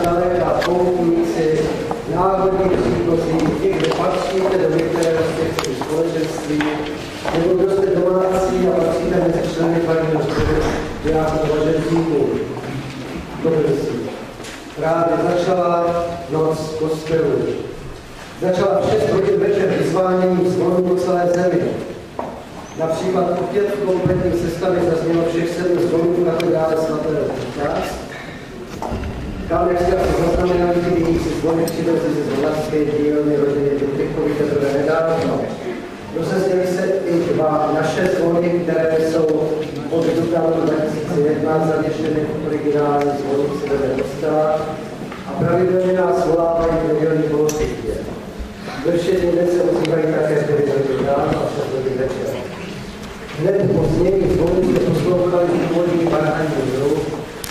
článek a poutníci, národní příchozí, těch, kdo patříte do některého z těch společenství, nebo kdo jste domácí a patříte mezi členy farního sboru diáků Blažencíků. Dobrý si. Právě začala noc kostelů. Začala v 6 hodin večer vyzváněním zvonů po celé zemi. Například opět v kompletní sestavě zaznělo všech 7 zvonů katedrály svatého Víta. Tam, jak jste asi zaznamenali, ty jiníci zvony přivezli ze Zvolavské dílny rodiny Dubrychovi teprve nedávno. Rozezněly se i 2 naše zvony, které jsou od dubna 2001 zavěšeny v originální zvonici vedle kostela a pravidelně nás volávají v nedělní bohoslužbě. Ve všední den se ozývají také v 9 hodin ráno a 6 hodin večer. Hned po znění zvonu jsme poslouchali původní parádní hru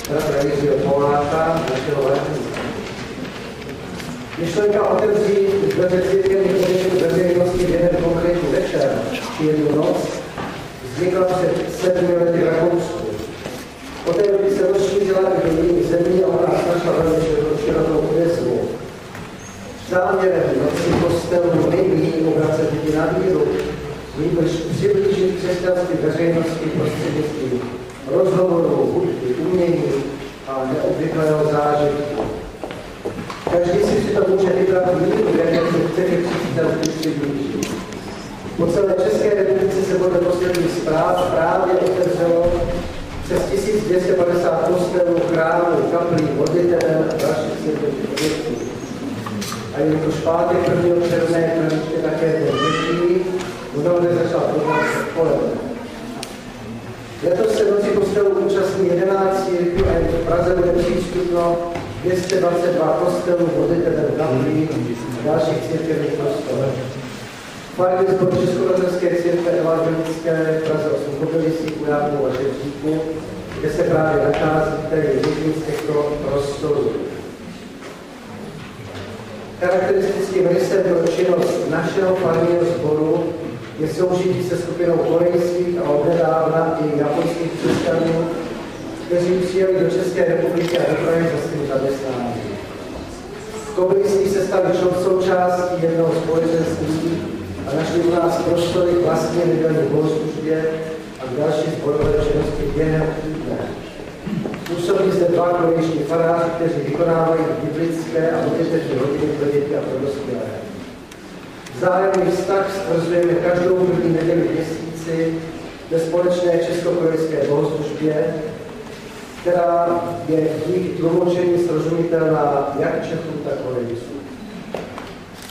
bratra Jiřího Poláka, našeho varníka. Myšlenka otevřít dveře církevních objektů veřejnosti v jeden konkrétní večer či jednu noc vznikla před 7 lety v Rakousku. Od té doby se rozšířila i do jiných zemí a u nás našla velmi širokou odezvu. Záměrem noci kostelů není obracet lidi na víru, nýbrž přiblížit křesťanství veřejnosti prostřednictvím rozhovorů, hudby, umění a neobvyklého zážitku. Každý si přitom může vybrat míru, jaké se chce ke křesťanství přiblížit. Po celé České republice se podle posledních zpráv právě otevřelo přes 1250 kostelů, chrámů, kaplí, modliteben a dalších církevních objektů. A jelikož pátek 1. června je tradičně také den dětí, mnohde začal program odpoledne. Letos se noci kostelů účastní 11 církví a jen v Praze bude přístupno 222 kostelů, modliteben, kaplí a dalších církevních prostor. Farní sbor Českobratrské církve evangelické v Praze 8 Kobylisích u Jáků a Žebříku, kde se právě nachází tady jedním z těchto prostorů. Charakteristickým rysem pro činnost našeho farního sboru je soužití se skupinou korejských a odnedávna i japonských křesťanů, kteří přijeli do České republiky a do kraje za svým zaměstnáním. Kobylisí se stali součástí jednoho společenství a našli u nás prostory vlastní nedělní bohoslužbě a k další sborové činnosti během týdne. Působí zde 2 korejští faráři, kteří vykonávají biblické a modlitební hodiny pro děti a pro dospělé. Vzájemný vztah stvrzujeme každou první neděli v měsíci ve společné česko-korejské bohoslužbě, která je díky tlumočení srozumitelná jak Čechům, tak Korejcům.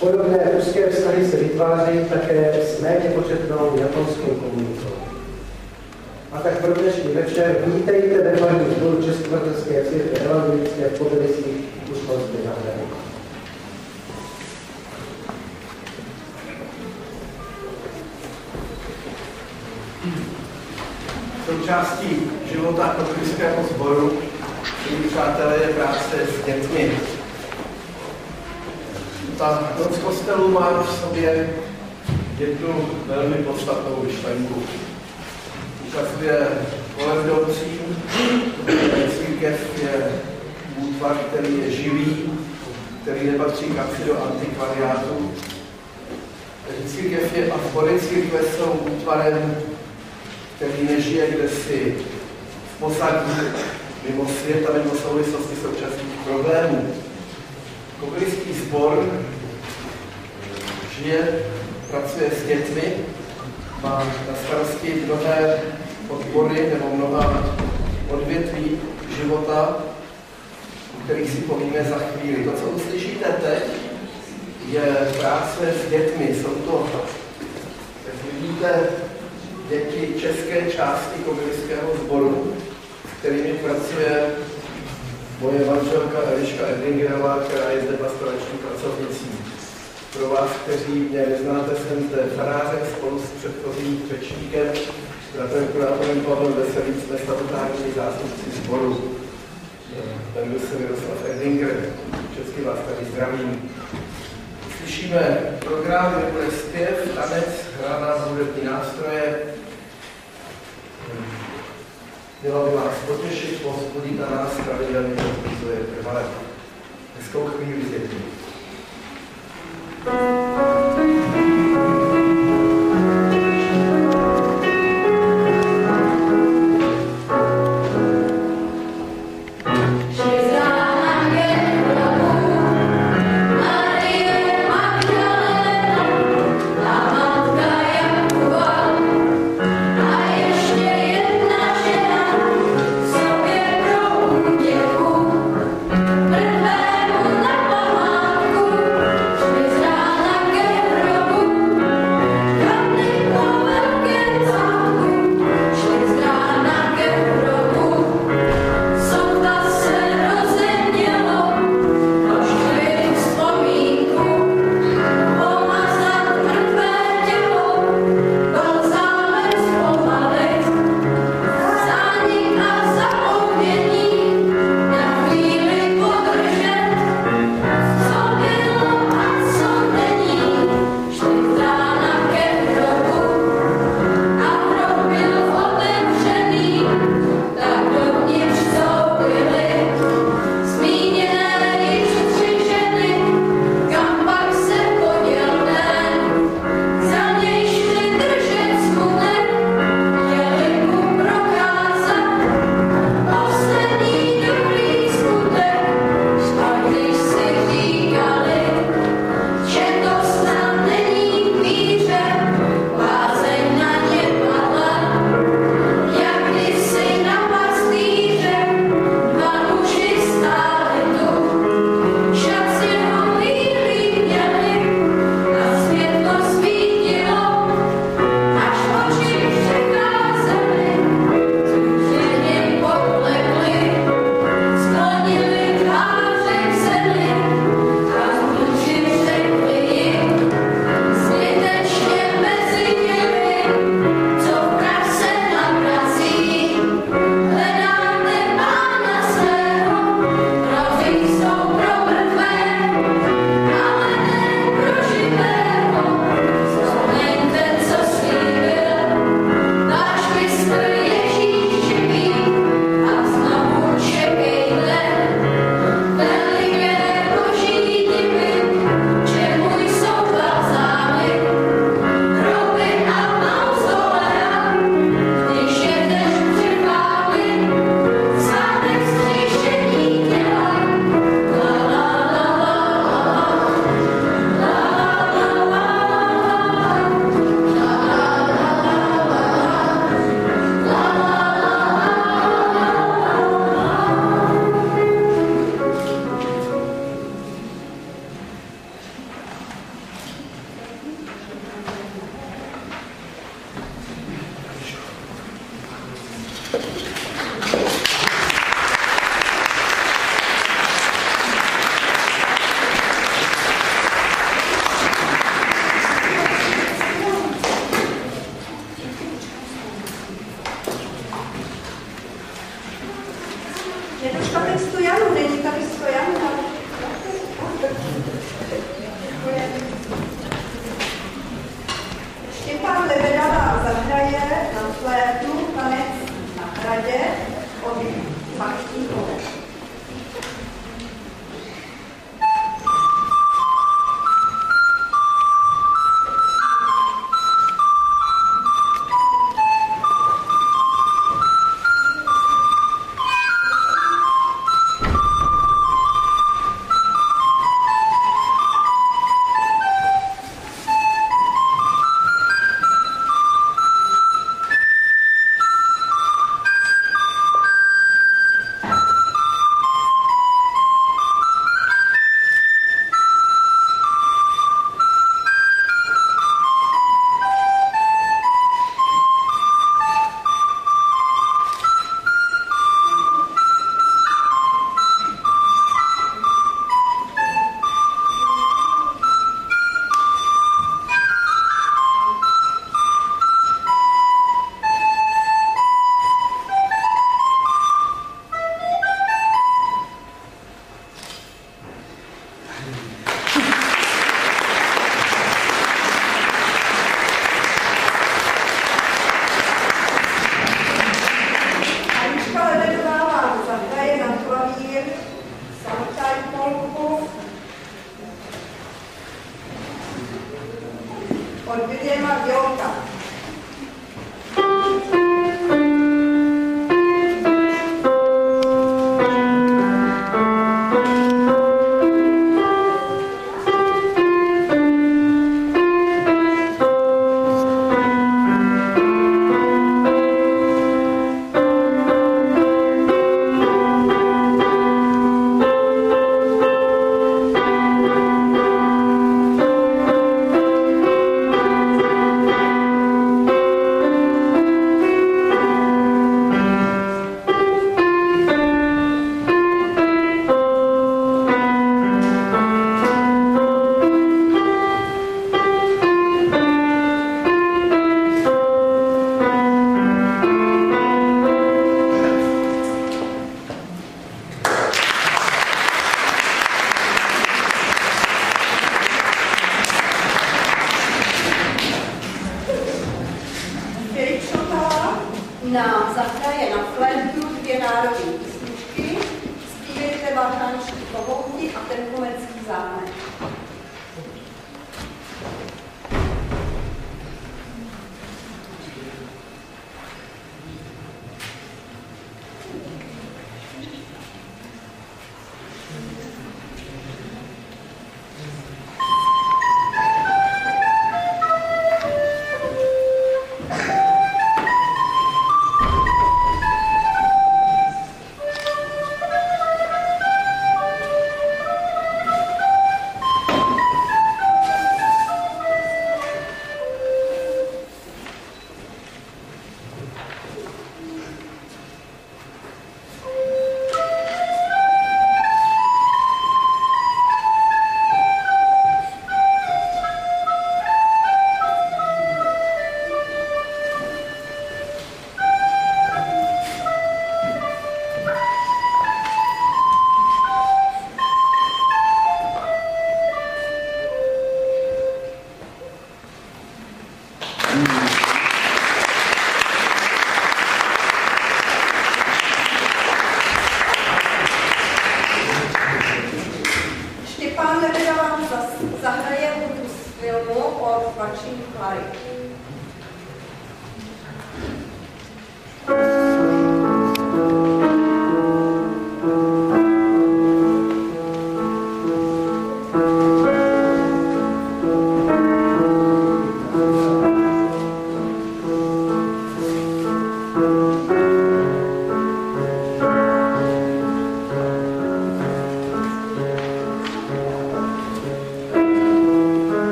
Podobné úzké vztahy se vytvářejí také s méně početnou japonskou komunitou. A tak pro dnešní večer vítejte ve farním sboru Českobratrské církve evangelické v Kobylisích u školské zahrady. Součástí života Kobyliského sboru, milí přátelé, je práce s dětmi. Ta noc kostelů má v sobě jednu velmi podstatnou myšlenku. Ukazuje kolevdovcím, církev je útvar, který je živý, který nepatří kapři do antikvariátu. Církev je a sbory církve jsou útvarem, který nežije kdesi v posadí, mimo svět a mimo souvislosti současných problémů. Kobyliský sbor žije, pracuje s dětmi, má na starosti mnohé odbory nebo mnoha odvětví života, o kterých si povíme za chvíli. To, co uslyšíte teď, je práce s dětmi. Jsou to, jak vidíte, děti české části Kobyliského sboru, s kterými pracuje moje manželka Eliška Edingerová, která je zde pastorační pracovnicí. Pro vás, kteří mě neznáte, jsem zde farářem spolu s předchozím řečníkem, bratrem kurátorem Pavlem Veselým, jsme statutární zástupci sboru. Jmenuji se Miroslav Edinger, všechny vás tady zdravím. Slyšíme program, kde bude zpěv, tanec, hra na hudební nástroje. Měla by vás potěšit, povzbudit a nás pravidelně podpisuje trvale. hezkou chvíli s dětmi. Prvému na památku od Williama Bjorka. Nám zahraje na flétnu 2 národní písničky, zpívejte Varhanští kohouti a Tenkomecký zámek. Štěpán Lebeda vám zahraje hudbu z filmu od Watching Live.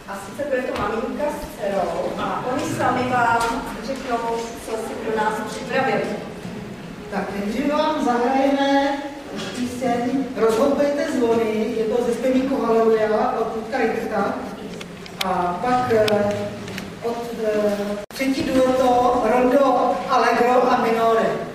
A sice bude to maminka s dcerou a oni sami vám řeknou, co si pro nás připravili. Tak nejdřív vám zahrajeme píseň Rozhoupejte zvony, je to ze zpěvníku Haleluja od Ludka Richta. A pak od třetí dueto Rondo Allegro a Minore.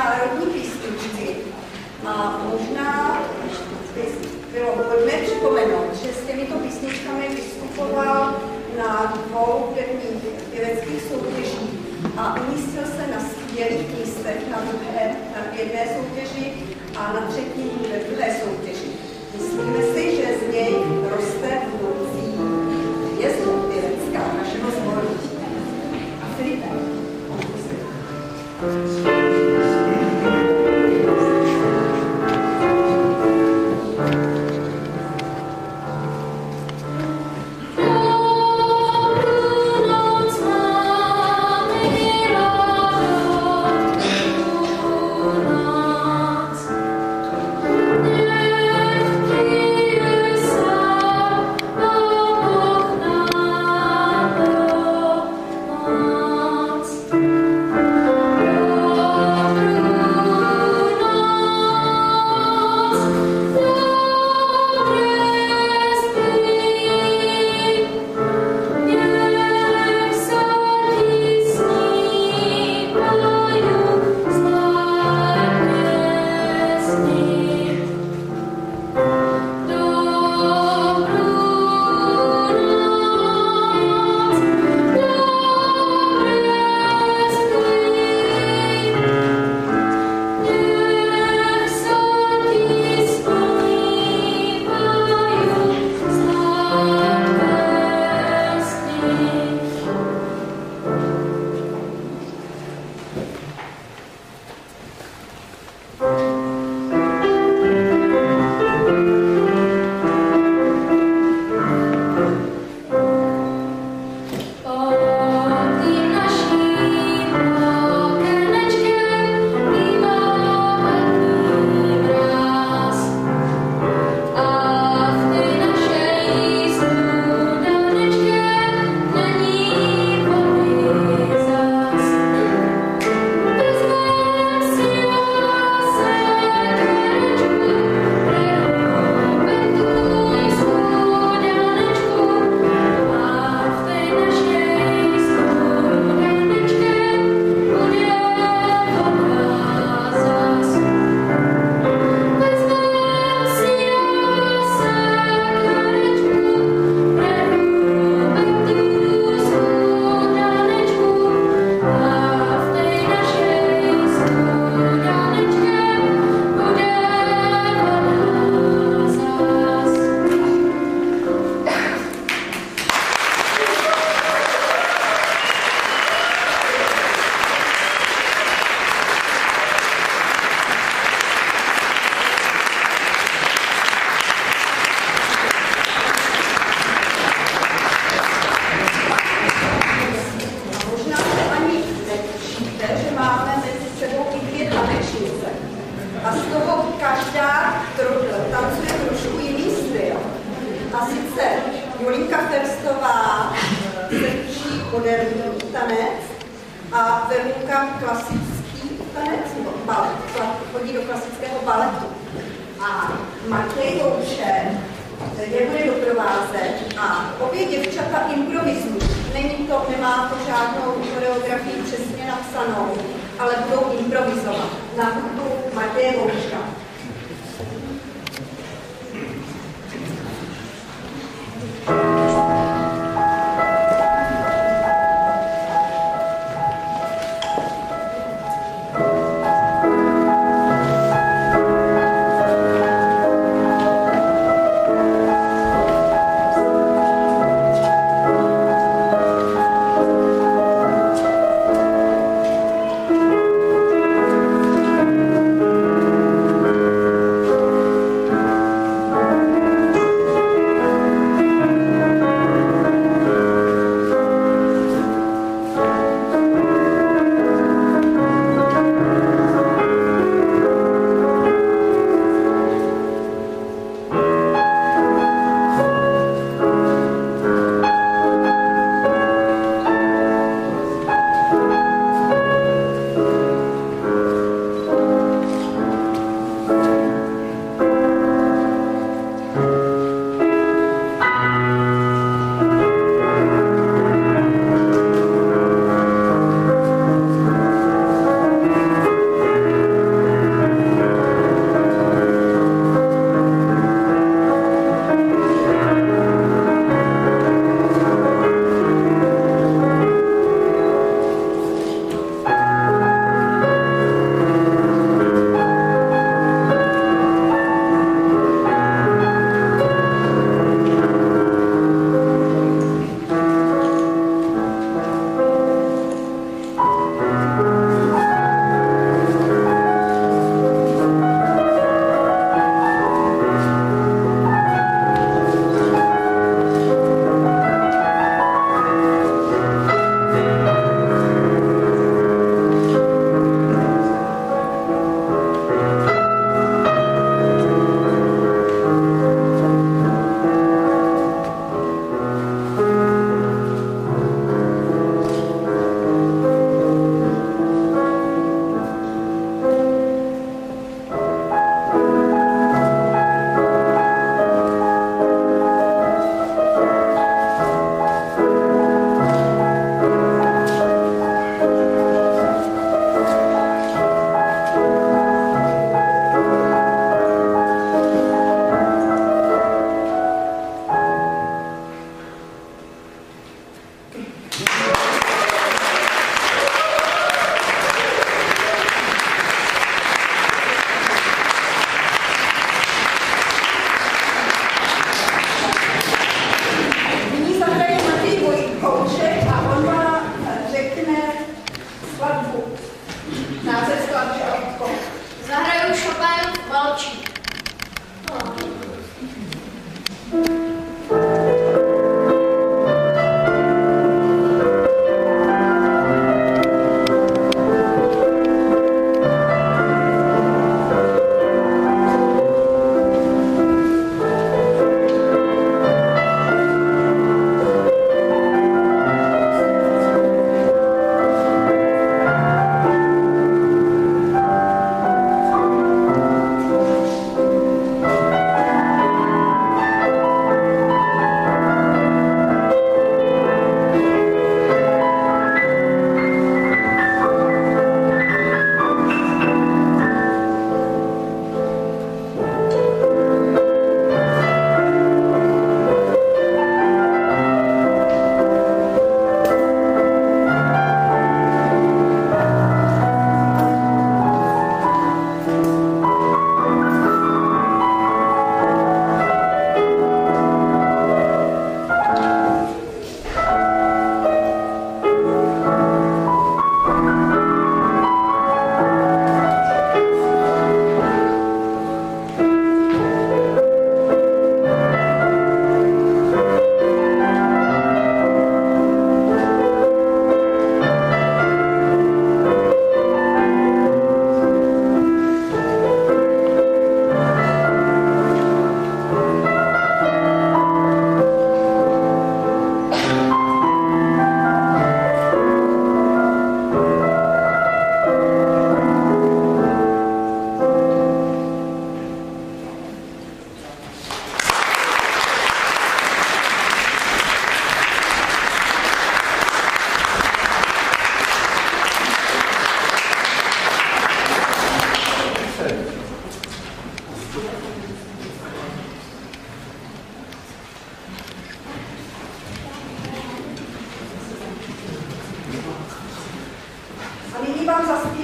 národní písničky. A možná bylo vhodné připomenout, že s těmito písničkami vystupoval na 2 prvních pěveckých soutěžích a umístil se na skvělých místech v jedné soutěži a na třetím ve druhé soutěži. Myslíme si, že z něj roste budoucí hvězdu pěvecká našeho sboru. A Filipe.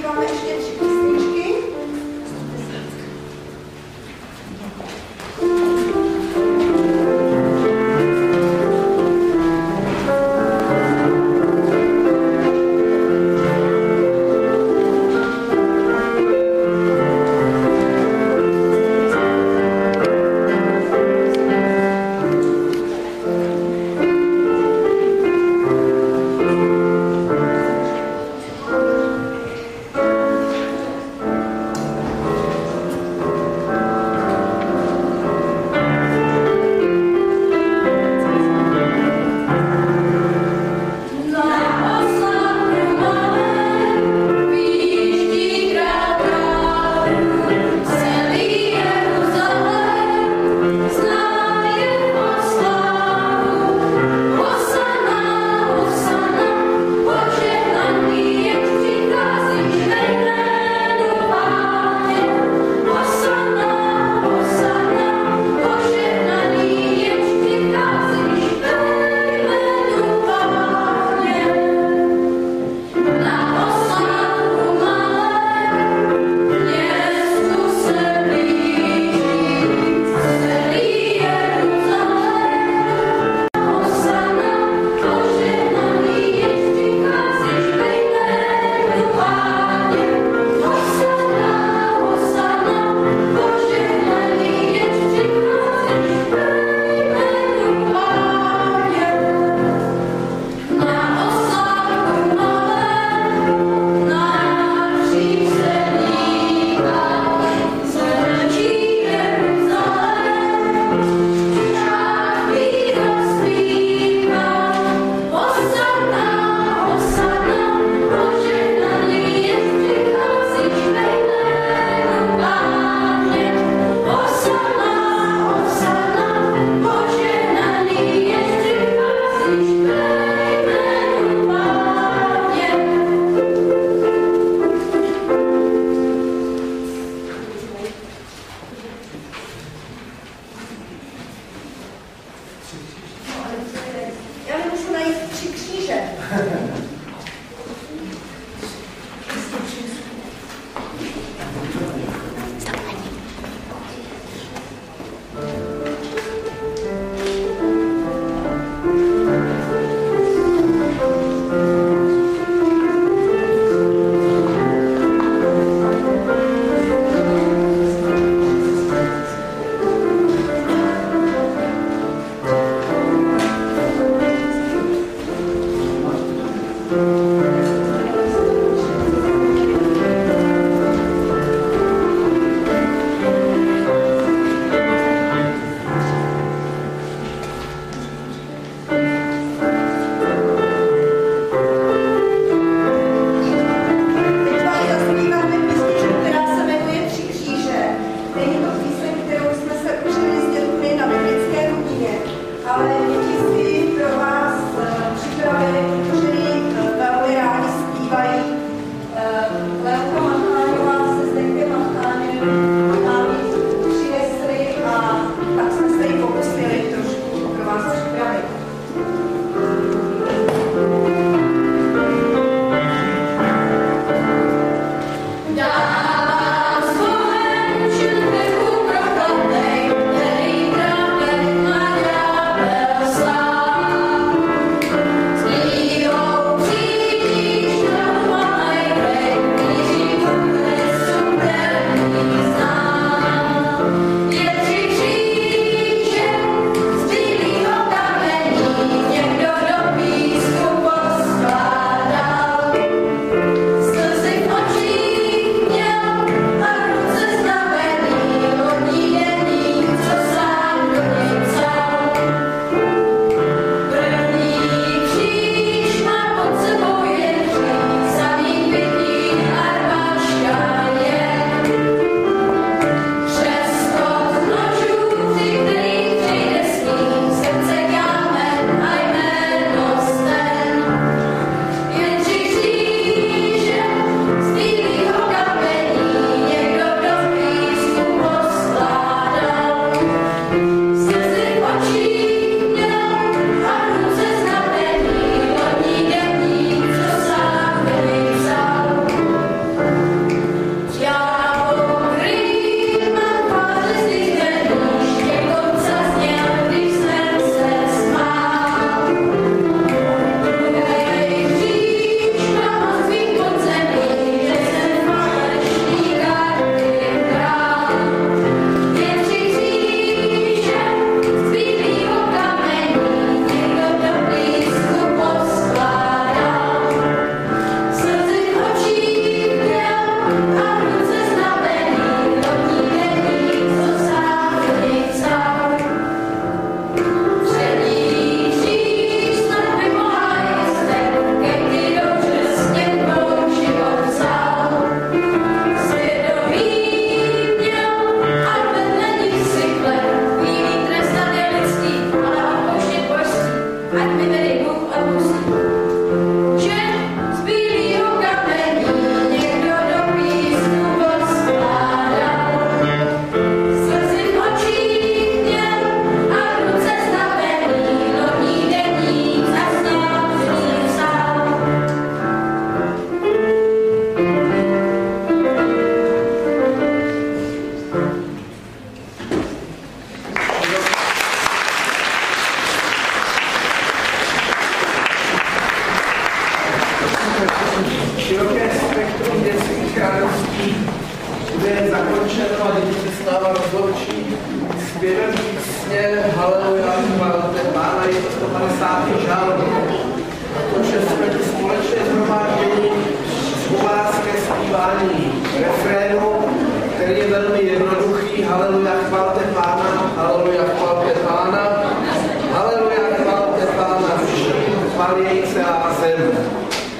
zaspíváme ještě 3 písničky. ale děti si pro vás připravili, který velmi široké spektrum dětských radostí bude zakončeno a děti se s náma rozloučí zpěvem písně Haleluja, chválte Pána, je to 150. žalm. Protože jsme tu společně shromážděni u vás ke zpívání refrénu, který je velmi jednoduchý. Haleluja, chválte Pána, haleluja, chválte Pána, haleluja, chválte Pána, všichni chválí jej celá zem.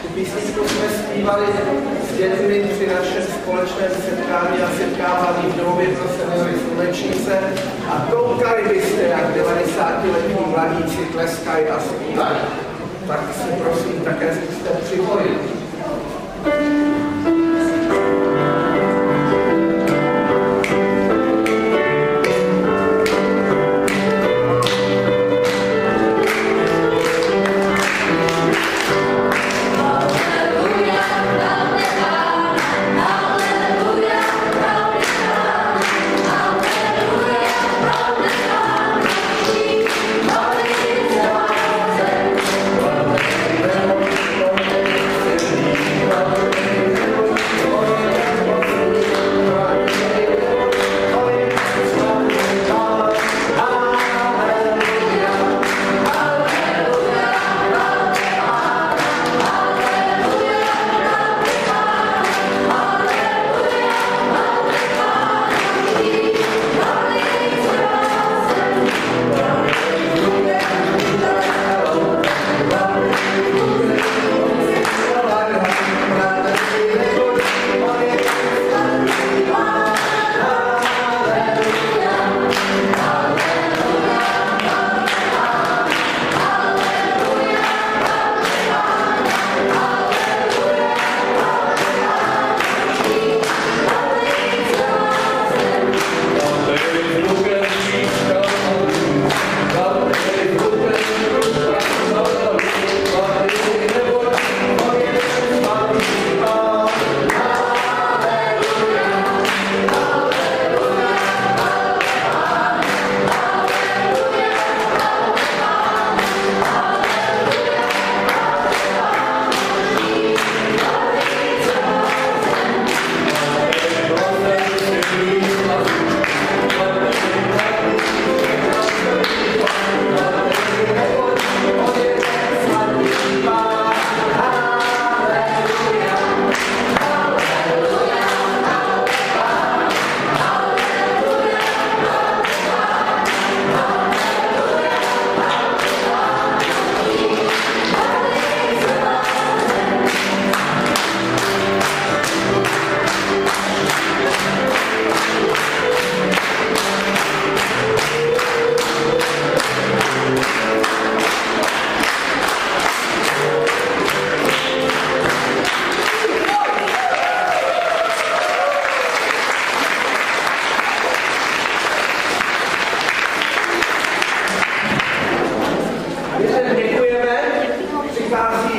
Tu písničku jsme zpívali s dětmi při našem společném setkání a setkávání v domově pro seniory Slunečnice a koukali byste, jak 90letí mladíci tleskají a zpívají. Tak si prosím také zkuste připojit.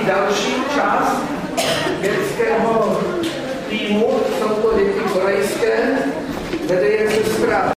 Další část dětského týmu, jsou to děti korejské, vede je sestra